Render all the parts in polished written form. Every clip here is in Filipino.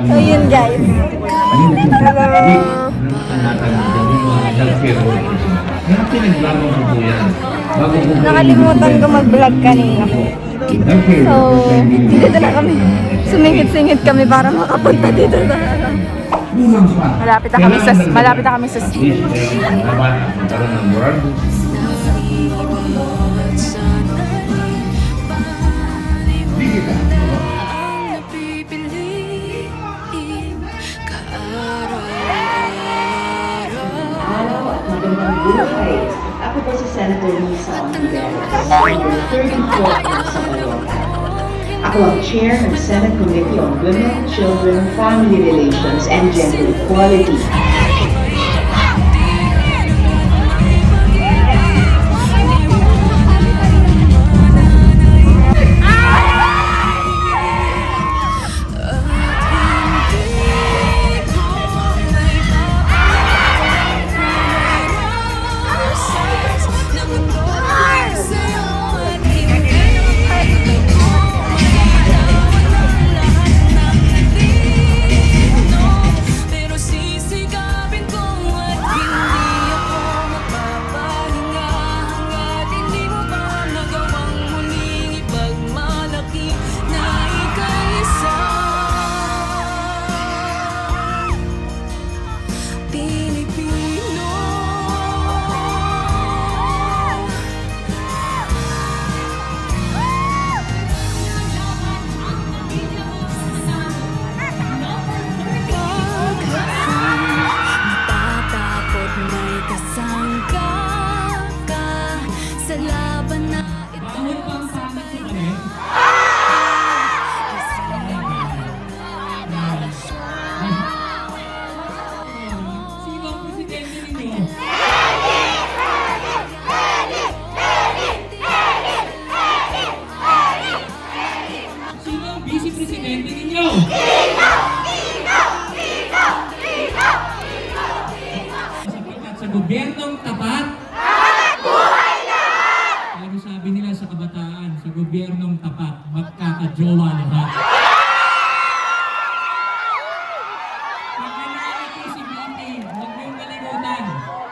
So yun guys. Nakalimutan ko mag-vlog kanina. So, dito na kami. Sumingit-singit kami para makapunta dito na. Malapit na kami sa Ako po si Senator Lisa number 34 sa Aurora. Ako ang Chair ng Senate Committee on Women, Children, Family Relations, and Gender Equality. Sa gobyernong tapat at buhay lang! Pero sabi nila sa kabataan, sa gobyernong tapat, magkakajowa lahat. Pag nanalo po si Binti, huwag niyong kalimutan,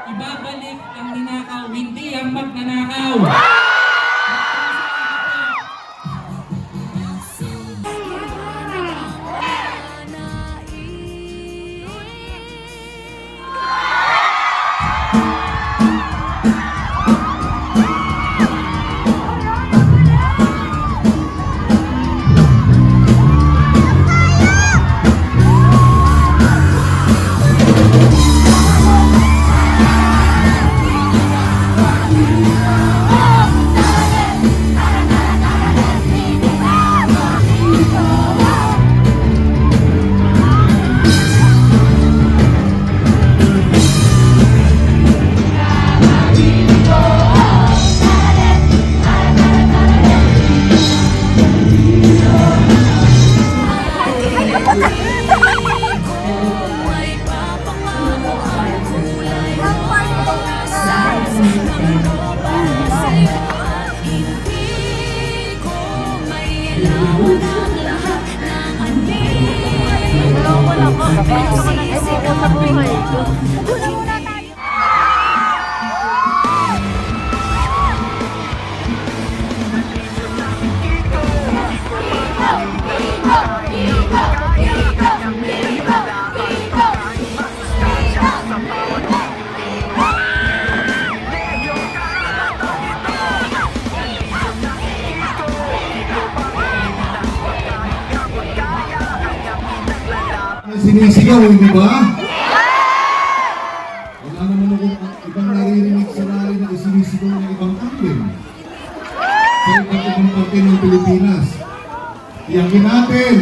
ibabalik ang ninakaw, hindi ang magnanakaw. Sinisigaw, hindi ba? Wala naman akong ibang naririnig sa rally na isinisigaw ng ibang tangin. Sa iba't-ibang parte ng Pilipinas. Iyakin natin,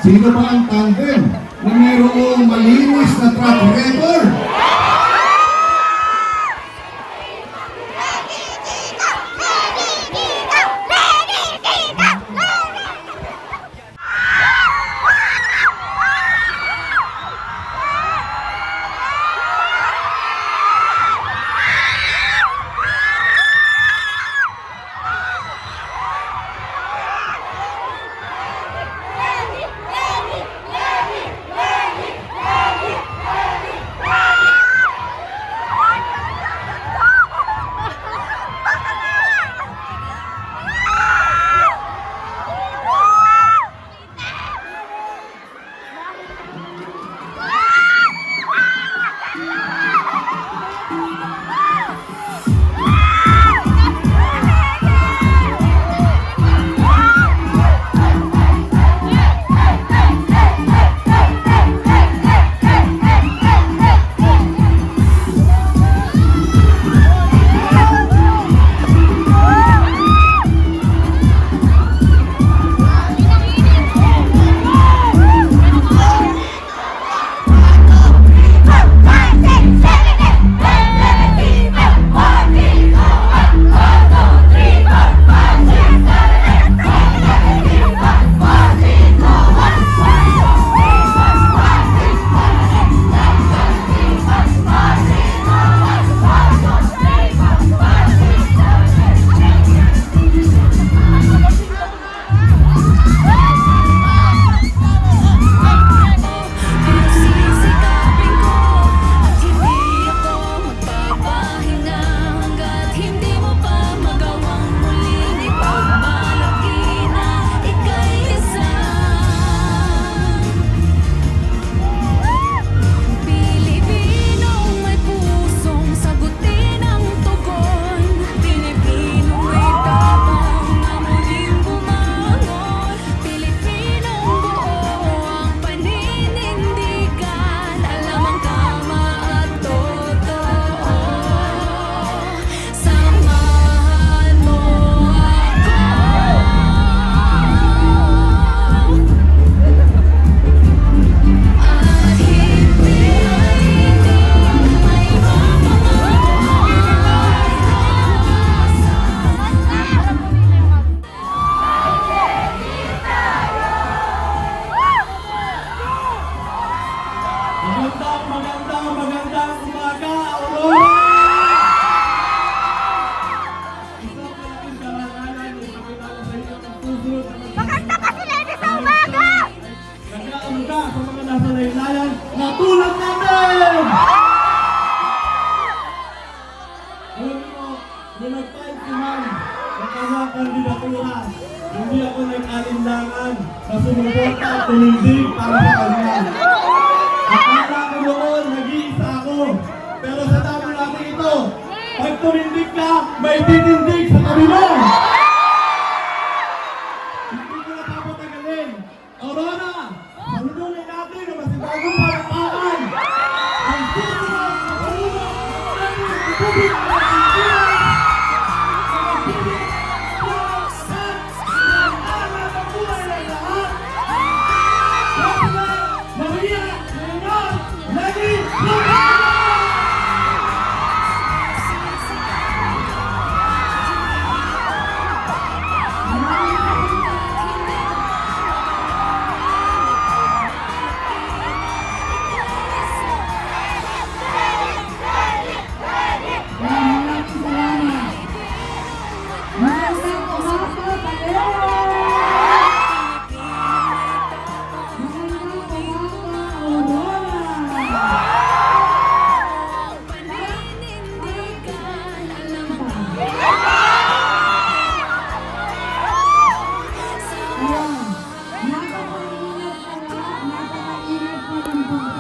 sino ba ang tandem na mayroong malinis na track record? susunod na Makanta ka si Leni sa umaga! nag-aamda sa mga nasa laylayan na tulad namin! Alam mo, nung nag-fight si Ma'am ng kanyang kandidatura, hindi ako nag-alinlangan na sumuporta at tumindig para sa kanya. Akala ko noon, nag-iisa ako. Pero sa dami natin ito, pag tumindig ka, may titindig sa tabi mo! Hindi ko napapatagalin. Aurora, saludunin natin na masibagong palakpakan! Ang susunod na Pangulo ng Republika ng Pilipinas!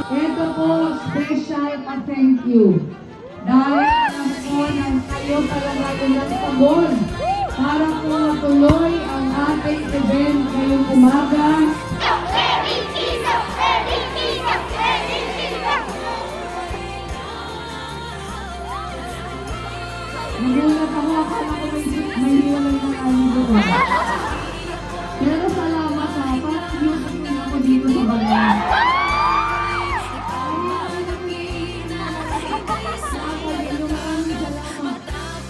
Ito po, special pa-thank you. Dahil po ng kayo talaga ng sabon para po matuloy ang ating event ngayong umaga. Nagulat ako, akala ko may hiwalay ng aming doon. Pero salamat ha, parang yung ako dito sa Baler.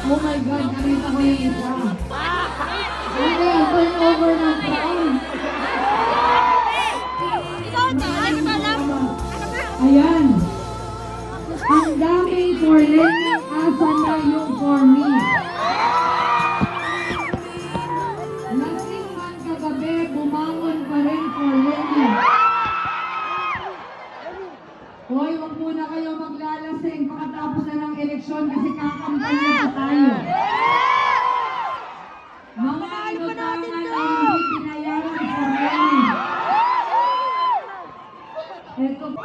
Oh my God, nakita ko yung isa. Okay, ang turnover ng crown. Ayan. Ang dami for Leni, asan na yung for me? Lasing man kagabi, bumangon pa rin for Leni. Hoy, wag muna kayo maglalasing pagkatapos na ng eleksyon kasi kakampanya pa tayo. Mga inutangan ay hindi pinayaran for Leni. Ito po.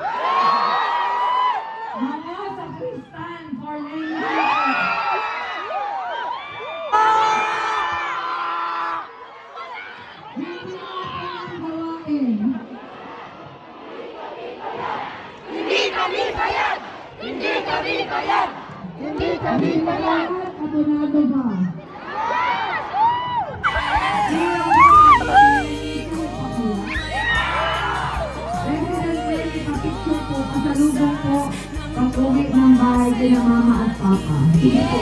Mga sa Kristan for Leni. Hindi natin ang gawain. Hindi bayad! Abonado ba? President Leni, pa-picture po, pasalubong po, pag-uwi ng bahay kina mama at papa. Sige po.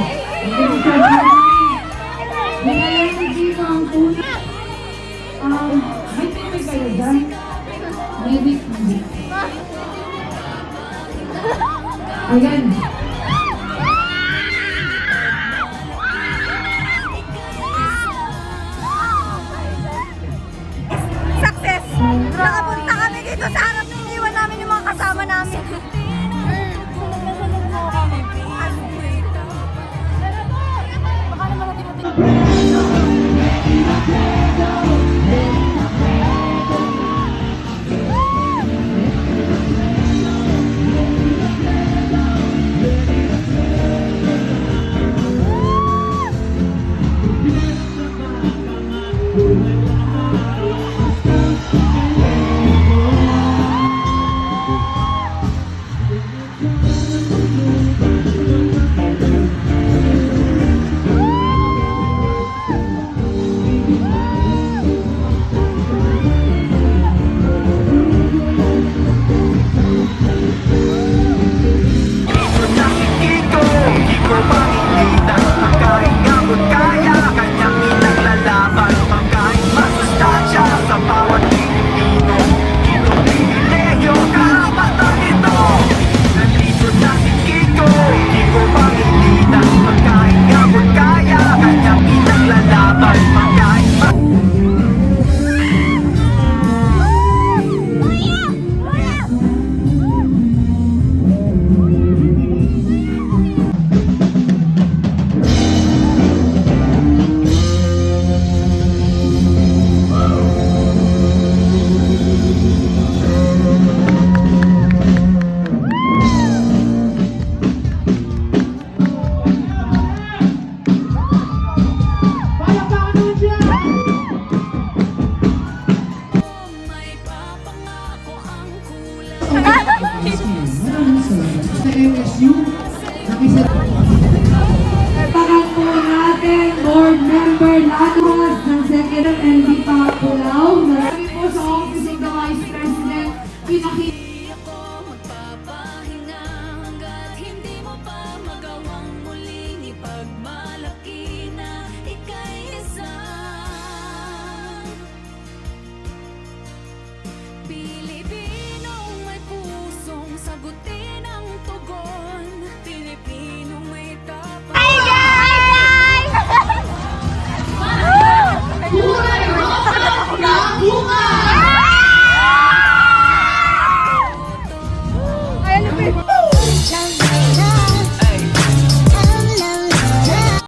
Leni-Kiko ang tuna. May tubig kayo dyan? Maybe. Ayan.